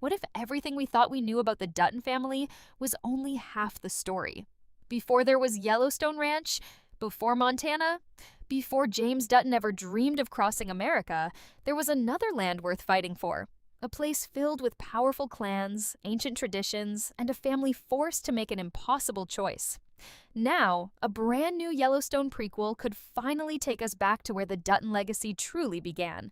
What if everything we thought we knew about the Dutton family was only half the story? Before there was Yellowstone Ranch, before Montana, before James Dutton ever dreamed of crossing America, there was another land worth fighting for. A place filled with powerful clans, ancient traditions, and a family forced to make an impossible choice. Now, a brand new Yellowstone prequel could finally take us back to where the Dutton legacy truly began.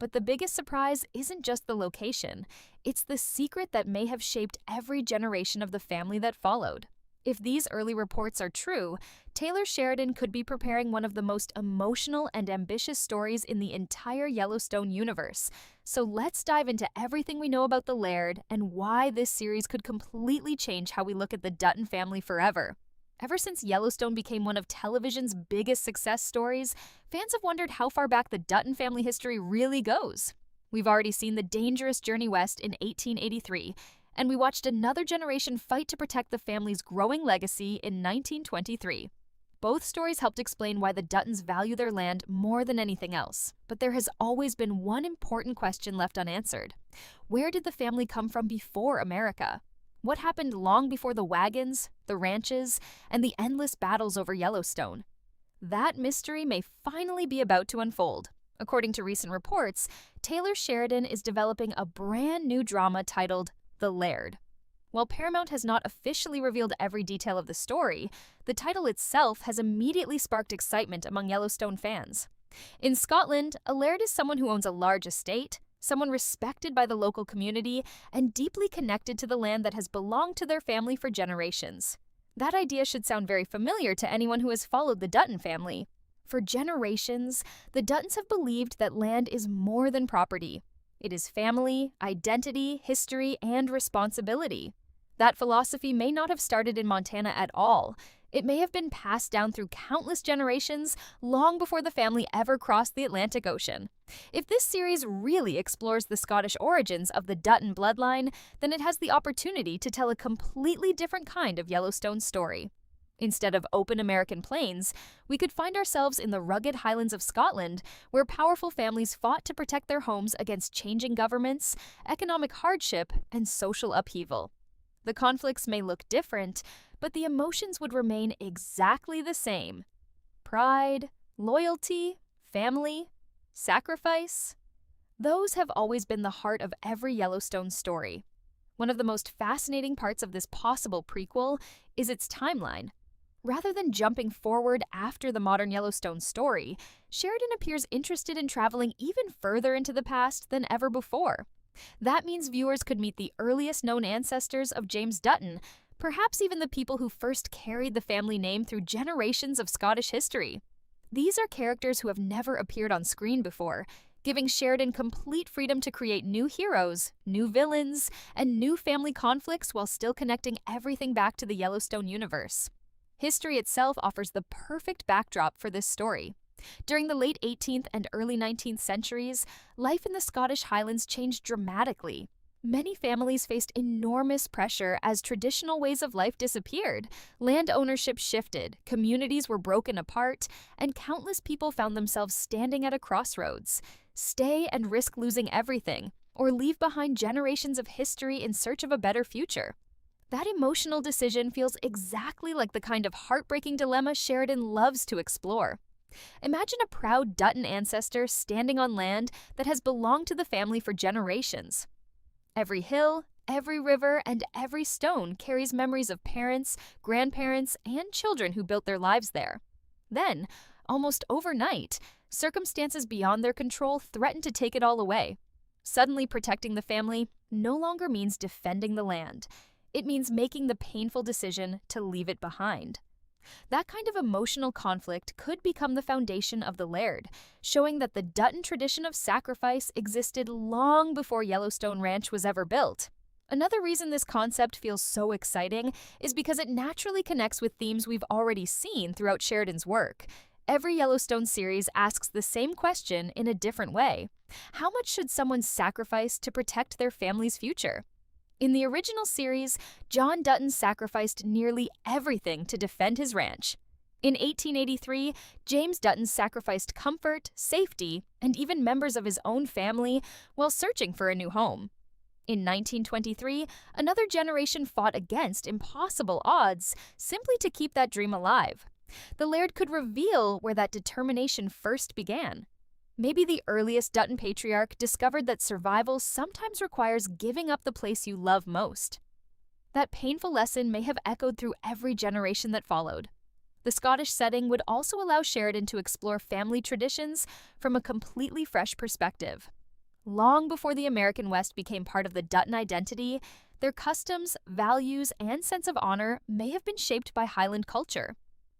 But the biggest surprise isn't just the location, it's the secret that may have shaped every generation of the family that followed. If these early reports are true, Taylor Sheridan could be preparing one of the most emotional and ambitious stories in the entire Yellowstone universe. So let's dive into everything we know about the Laird and why this series could completely change how we look at the Dutton family forever. Ever since Yellowstone became one of television's biggest success stories, fans have wondered how far back the Dutton family history really goes. We've already seen the dangerous journey west in 1883, and we watched another generation fight to protect the family's growing legacy in 1923. Both stories helped explain why the Duttons value their land more than anything else. But there has always been one important question left unanswered. Where did the family come from before America? What happened long before the wagons, the ranches, and the endless battles over Yellowstone? That mystery may finally be about to unfold. According to recent reports, Taylor Sheridan is developing a brand new drama titled The Laird. While Paramount has not officially revealed every detail of the story, the title itself has immediately sparked excitement among Yellowstone fans. In Scotland, a laird is someone who owns a large estate, someone respected by the local community, and deeply connected to the land that has belonged to their family for generations. That idea should sound very familiar to anyone who has followed the Dutton family. For generations, the Duttons have believed that land is more than property. It is family, identity, history, and responsibility. That philosophy may not have started in Montana at all. It may have been passed down through countless generations long before the family ever crossed the Atlantic Ocean. If this series really explores the Scottish origins of the Dutton bloodline, then it has the opportunity to tell a completely different kind of Yellowstone story. Instead of open American plains, we could find ourselves in the rugged Highlands of Scotland, where powerful families fought to protect their homes against changing governments, economic hardship, and social upheaval. The conflicts may look different, but the emotions would remain exactly the same. Pride, loyalty, family, sacrifice. Those have always been the heart of every Yellowstone story. One of the most fascinating parts of this possible prequel is its timeline. Rather than jumping forward after the modern Yellowstone story, Sheridan appears interested in traveling even further into the past than ever before. That means viewers could meet the earliest known ancestors of James Dutton, perhaps even the people who first carried the family name through generations of Scottish history. These are characters who have never appeared on screen before, giving Sheridan complete freedom to create new heroes, new villains, and new family conflicts while still connecting everything back to the Yellowstone universe. History itself offers the perfect backdrop for this story. During the late 18th and early 19th centuries, life in the Scottish Highlands changed dramatically. Many families faced enormous pressure as traditional ways of life disappeared, land ownership shifted, communities were broken apart, and countless people found themselves standing at a crossroads. Stay and risk losing everything, or leave behind generations of history in search of a better future. That emotional decision feels exactly like the kind of heartbreaking dilemma Sheridan loves to explore. Imagine a proud Dutton ancestor standing on land that has belonged to the family for generations. Every hill, every river, and every stone carries memories of parents, grandparents, and children who built their lives there. Then, almost overnight, circumstances beyond their control threaten to take it all away. Suddenly protecting the family no longer means defending the land. It means making the painful decision to leave it behind. That kind of emotional conflict could become the foundation of the Laird, showing that the Dutton tradition of sacrifice existed long before Yellowstone Ranch was ever built. Another reason this concept feels so exciting is because it naturally connects with themes we've already seen throughout Sheridan's work. Every Yellowstone series asks the same question in a different way. How much should someone sacrifice to protect their family's future? In the original series, John Dutton sacrificed nearly everything to defend his ranch. In 1883, James Dutton sacrificed comfort, safety, and even members of his own family while searching for a new home. In 1923, another generation fought against impossible odds simply to keep that dream alive. The Laird could reveal where that determination first began. Maybe the earliest Dutton patriarch discovered that survival sometimes requires giving up the place you love most. That painful lesson may have echoed through every generation that followed. The Scottish setting would also allow Sheridan to explore family traditions from a completely fresh perspective. Long before the American West became part of the Dutton identity, their customs, values, and sense of honor may have been shaped by Highland culture.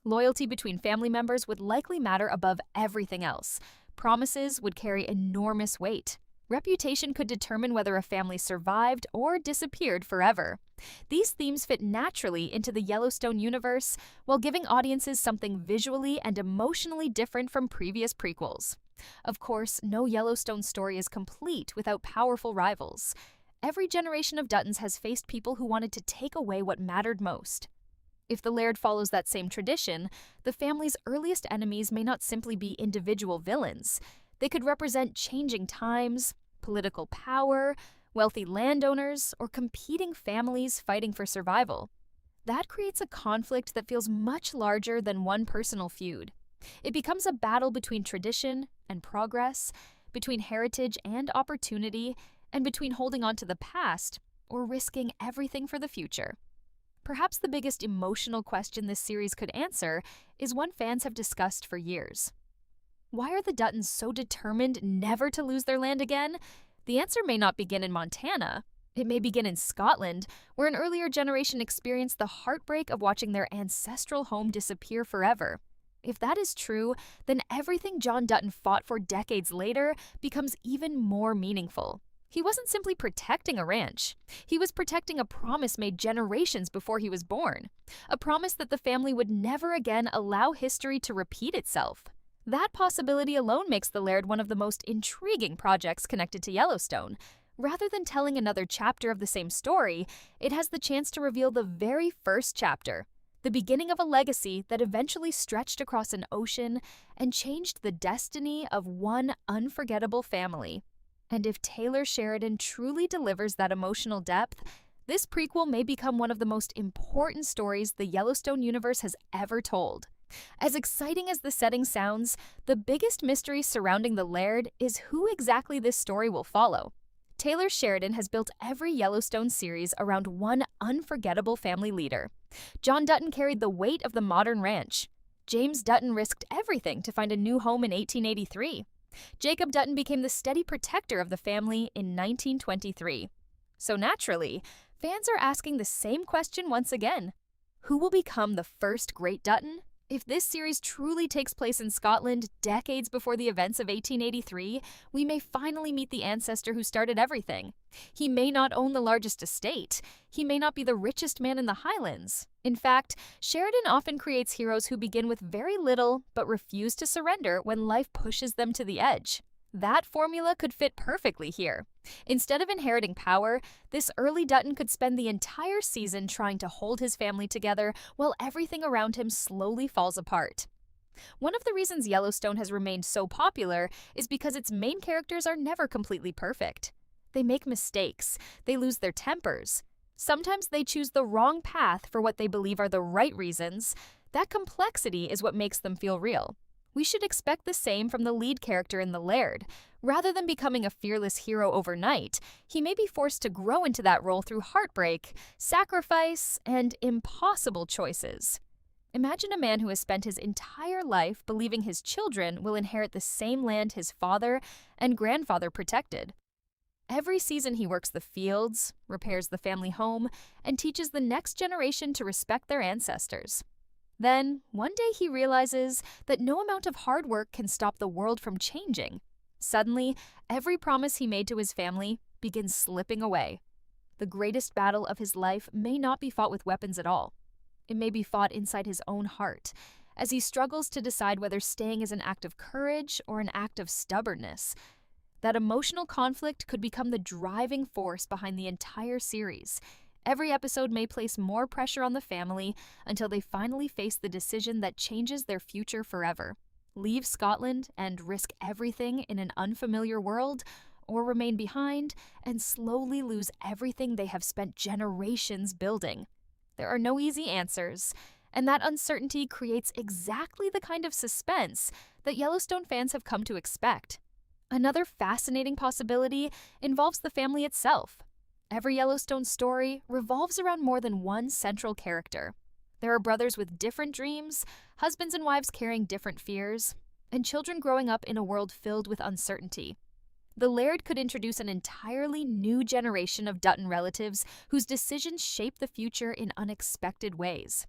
Loyalty between family members would likely matter above everything else. Promises would carry enormous weight. Reputation could determine whether a family survived or disappeared forever. These themes fit naturally into the Yellowstone universe while giving audiences something visually and emotionally different from previous prequels. Of course, no Yellowstone story is complete without powerful rivals. Every generation of Duttons has faced people who wanted to take away what mattered most. If the Laird follows that same tradition, the family's earliest enemies may not simply be individual villains. They could represent changing times, political power, wealthy landowners, or competing families fighting for survival. That creates a conflict that feels much larger than one personal feud. It becomes a battle between tradition and progress, between heritage and opportunity, and between holding on to the past or risking everything for the future. Perhaps the biggest emotional question this series could answer is one fans have discussed for years. Why are the Duttons so determined never to lose their land again? The answer may not begin in Montana. It may begin in Scotland, where an earlier generation experienced the heartbreak of watching their ancestral home disappear forever. If that is true, then everything John Dutton fought for decades later becomes even more meaningful. He wasn't simply protecting a ranch. He was protecting a promise made generations before he was born. A promise that the family would never again allow history to repeat itself. That possibility alone makes The Laird one of the most intriguing projects connected to Yellowstone. Rather than telling another chapter of the same story, it has the chance to reveal the very first chapter, the beginning of a legacy that eventually stretched across an ocean and changed the destiny of one unforgettable family. And if Taylor Sheridan truly delivers that emotional depth, this prequel may become one of the most important stories the Yellowstone universe has ever told. As exciting as the setting sounds, the biggest mystery surrounding The Laird is who exactly this story will follow. Taylor Sheridan has built every Yellowstone series around one unforgettable family leader. John Dutton carried the weight of the modern ranch. James Dutton risked everything to find a new home in 1883. Jacob Dutton became the steady protector of the family in 1923. So naturally, fans are asking the same question once again. Who will become the first great Dutton? If this series truly takes place in Scotland decades before the events of 1883, we may finally meet the ancestor who started everything. He may not own the largest estate. He may not be the richest man in the Highlands. In fact, Sheridan often creates heroes who begin with very little but refuse to surrender when life pushes them to the edge. That formula could fit perfectly here. Instead of inheriting power, this early Dutton could spend the entire season trying to hold his family together while everything around him slowly falls apart. One of the reasons Yellowstone has remained so popular is because its main characters are never completely perfect. They make mistakes, they lose their tempers. Sometimes they choose the wrong path for what they believe are the right reasons. That complexity is what makes them feel real. We should expect the same from the lead character in The Laird. Rather than becoming a fearless hero overnight, he may be forced to grow into that role through heartbreak, sacrifice, and impossible choices. Imagine a man who has spent his entire life believing his children will inherit the same land his father and grandfather protected. Every season he works the fields, repairs the family home, and teaches the next generation to respect their ancestors. Then, one day he realizes that no amount of hard work can stop the world from changing. Suddenly, every promise he made to his family begins slipping away. The greatest battle of his life may not be fought with weapons at all. It may be fought inside his own heart, as he struggles to decide whether staying is an act of courage or an act of stubbornness. That emotional conflict could become the driving force behind the entire series. Every episode may place more pressure on the family until they finally face the decision that changes their future forever. Leave Scotland and risk everything in an unfamiliar world, or remain behind and slowly lose everything they have spent generations building? There are no easy answers, and that uncertainty creates exactly the kind of suspense that Yellowstone fans have come to expect. Another fascinating possibility involves the family itself. Every Yellowstone story revolves around more than one central character. There are brothers with different dreams, husbands and wives carrying different fears, and children growing up in a world filled with uncertainty. The Laird could introduce an entirely new generation of Dutton relatives whose decisions shape the future in unexpected ways.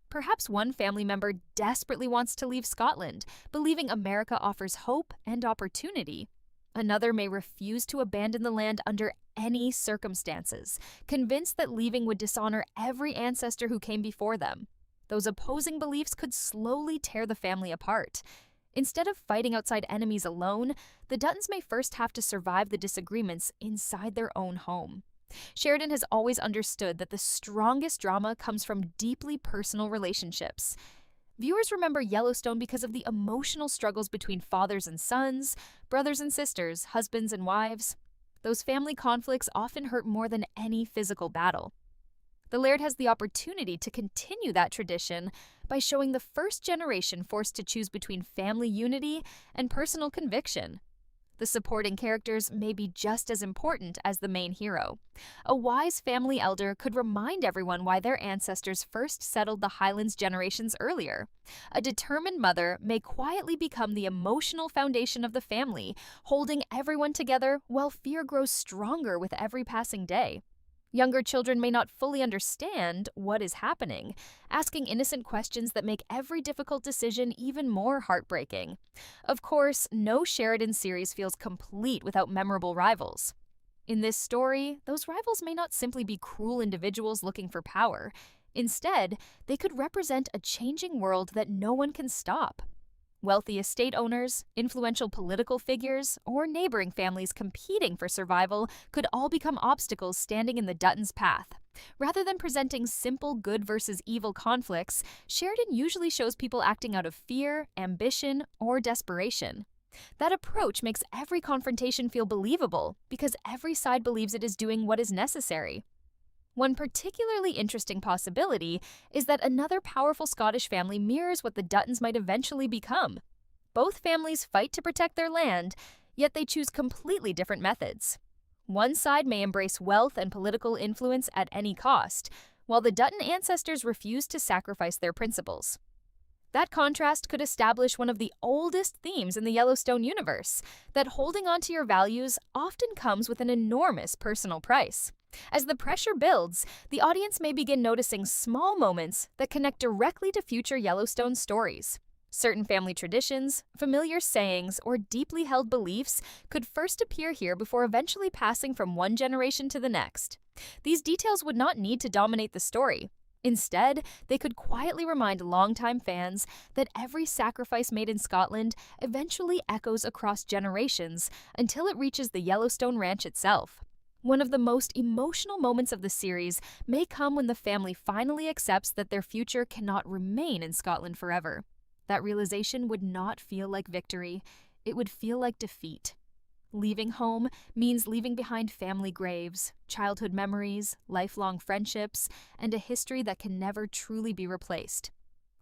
Perhaps one family member desperately wants to leave Scotland, believing America offers hope and opportunity. Another may refuse to abandon the land under any circumstances, convinced that leaving would dishonor every ancestor who came before them. Those opposing beliefs could slowly tear the family apart. Instead of fighting outside enemies alone, the Duttons may first have to survive the disagreements inside their own home. Sheridan has always understood that the strongest drama comes from deeply personal relationships. Viewers remember Yellowstone because of the emotional struggles between fathers and sons, brothers and sisters, husbands and wives. Those family conflicts often hurt more than any physical battle. The Laird has the opportunity to continue that tradition by showing the first generation forced to choose between family unity and personal conviction. The supporting characters may be just as important as the main hero. A wise family elder could remind everyone why their ancestors first settled the Highlands generations earlier. A determined mother may quietly become the emotional foundation of the family, holding everyone together while fear grows stronger with every passing day. Younger children may not fully understand what is happening, asking innocent questions that make every difficult decision even more heartbreaking. Of course, no Sheridan series feels complete without memorable rivals. In this story, those rivals may not simply be cruel individuals looking for power. Instead, they could represent a changing world that no one can stop. Wealthy estate owners, influential political figures, or neighboring families competing for survival could all become obstacles standing in the Duttons' path. Rather than presenting simple good versus evil conflicts, Sheridan usually shows people acting out of fear, ambition, or desperation. That approach makes every confrontation feel believable because every side believes it is doing what is necessary. One particularly interesting possibility is that another powerful Scottish family mirrors what the Duttons might eventually become. Both families fight to protect their land, yet they choose completely different methods. One side may embrace wealth and political influence at any cost, while the Dutton ancestors refuse to sacrifice their principles. That contrast could establish one of the oldest themes in the Yellowstone universe, that holding on to your values often comes with an enormous personal price. As the pressure builds, the audience may begin noticing small moments that connect directly to future Yellowstone stories. Certain family traditions, familiar sayings, or deeply held beliefs could first appear here before eventually passing from one generation to the next. These details would not need to dominate the story. Instead, they could quietly remind longtime fans that every sacrifice made in Scotland eventually echoes across generations until it reaches the Yellowstone Ranch itself. One of the most emotional moments of the series may come when the family finally accepts that their future cannot remain in Scotland forever. That realization would not feel like victory, it would feel like defeat. Leaving home means leaving behind family graves, childhood memories, lifelong friendships, and a history that can never truly be replaced.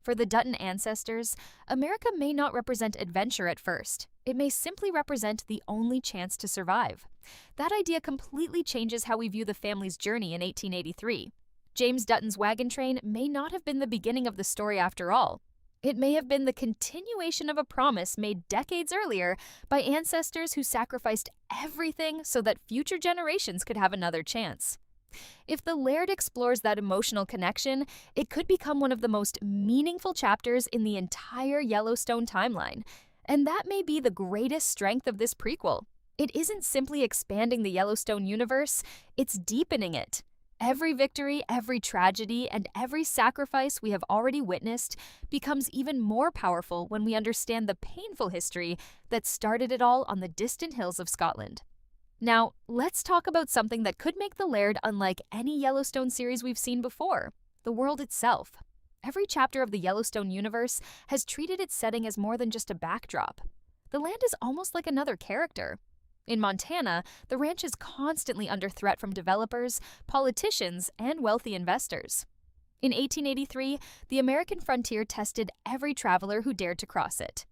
For the Dutton ancestors, America may not represent adventure at first. It may simply represent the only chance to survive. That idea completely changes how we view the family's journey in 1883. James Dutton's wagon train may not have been the beginning of the story after all. It may have been the continuation of a promise made decades earlier by ancestors who sacrificed everything so that future generations could have another chance. If the Laird explores that emotional connection, it could become one of the most meaningful chapters in the entire Yellowstone timeline. And that may be the greatest strength of this prequel. It isn't simply expanding the Yellowstone universe, it's deepening it. Every victory, every tragedy, and every sacrifice we have already witnessed becomes even more powerful when we understand the painful history that started it all on the distant hills of Scotland. Now, let's talk about something that could make The Laird unlike any Yellowstone series we've seen before: the world itself. Every chapter of the Yellowstone universe has treated its setting as more than just a backdrop. The land is almost like another character. In Montana, the ranch is constantly under threat from developers, politicians, and wealthy investors. In 1883, the American frontier tested every traveler who dared to cross it.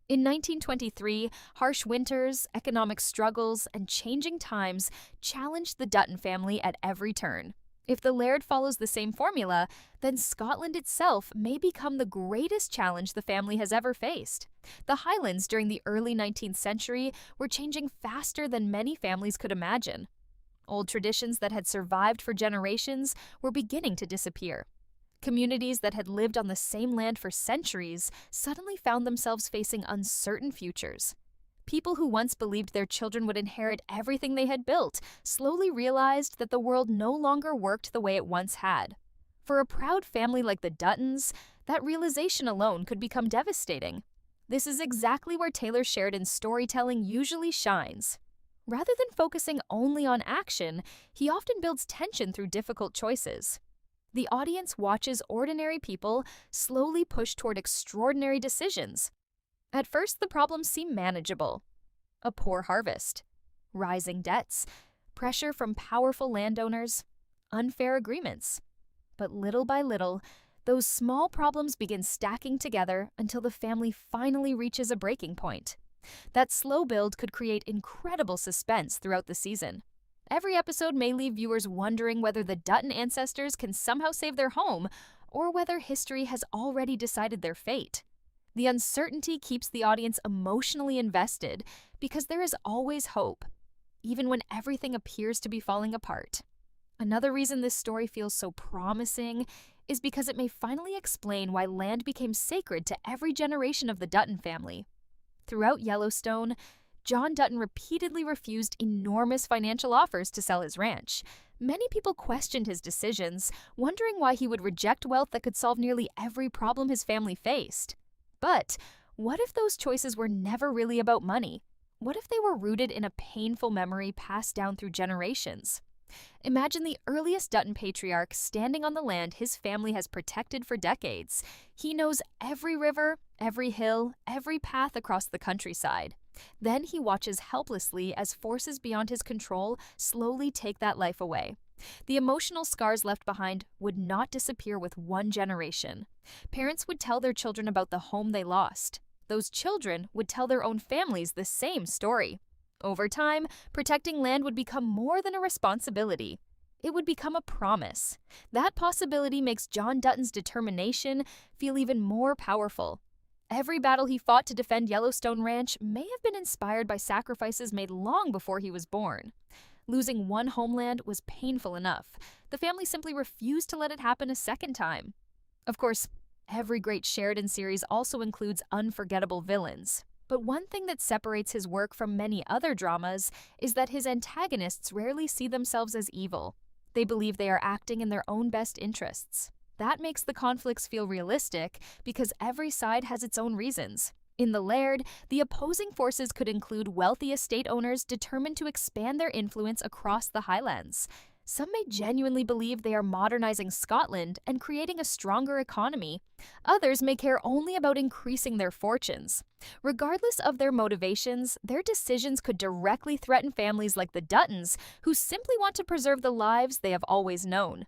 In 1923, harsh winters, economic struggles, and changing times challenged the Dutton family at every turn. If the Laird follows the same formula, then Scotland itself may become the greatest challenge the family has ever faced. The Highlands during the early 19th century were changing faster than many families could imagine. Old traditions that had survived for generations were beginning to disappear. Communities that had lived on the same land for centuries suddenly found themselves facing uncertain futures. People who once believed their children would inherit everything they had built slowly realized that the world no longer worked the way it once had. For a proud family like the Duttons, that realization alone could become devastating. This is exactly where Taylor Sheridan's storytelling usually shines. Rather than focusing only on action, he often builds tension through difficult choices. The audience watches ordinary people slowly push toward extraordinary decisions. At first, the problems seem manageable. A poor harvest, rising debts, pressure from powerful landowners, unfair agreements. But little by little, those small problems begin stacking together until the family finally reaches a breaking point. That slow build could create incredible suspense throughout the season. Every episode may leave viewers wondering whether the Dutton ancestors can somehow save their home, or whether history has already decided their fate. The uncertainty keeps the audience emotionally invested because there is always hope, even when everything appears to be falling apart. Another reason this story feels so promising is because it may finally explain why land became sacred to every generation of the Dutton family. Throughout Yellowstone, John Dutton repeatedly refused enormous financial offers to sell his ranch. Many people questioned his decisions, wondering why he would reject wealth that could solve nearly every problem his family faced. But what if those choices were never really about money? What if they were rooted in a painful memory passed down through generations? Imagine the earliest Dutton patriarch standing on the land his family has protected for decades. He knows every river, every hill, every path across the countryside. Then he watches helplessly as forces beyond his control slowly take that life away. The emotional scars left behind would not disappear with one generation. Parents would tell their children about the home they lost. Those children would tell their own families the same story. Over time, protecting land would become more than a responsibility. It would become a promise. That possibility makes John Dutton's determination feel even more powerful. Every battle he fought to defend Yellowstone Ranch may have been inspired by sacrifices made long before he was born. Losing one homeland was painful enough. The family simply refused to let it happen a second time. Of course, every great Sheridan series also includes unforgettable villains. But one thing that separates his work from many other dramas is that his antagonists rarely see themselves as evil. They believe they are acting in their own best interests. That makes the conflicts feel realistic because every side has its own reasons. In The Laird, the opposing forces could include wealthy estate owners determined to expand their influence across the Highlands. Some may genuinely believe they are modernizing Scotland and creating a stronger economy. Others may care only about increasing their fortunes. Regardless of their motivations, their decisions could directly threaten families like the Duttons, who simply want to preserve the lives they have always known.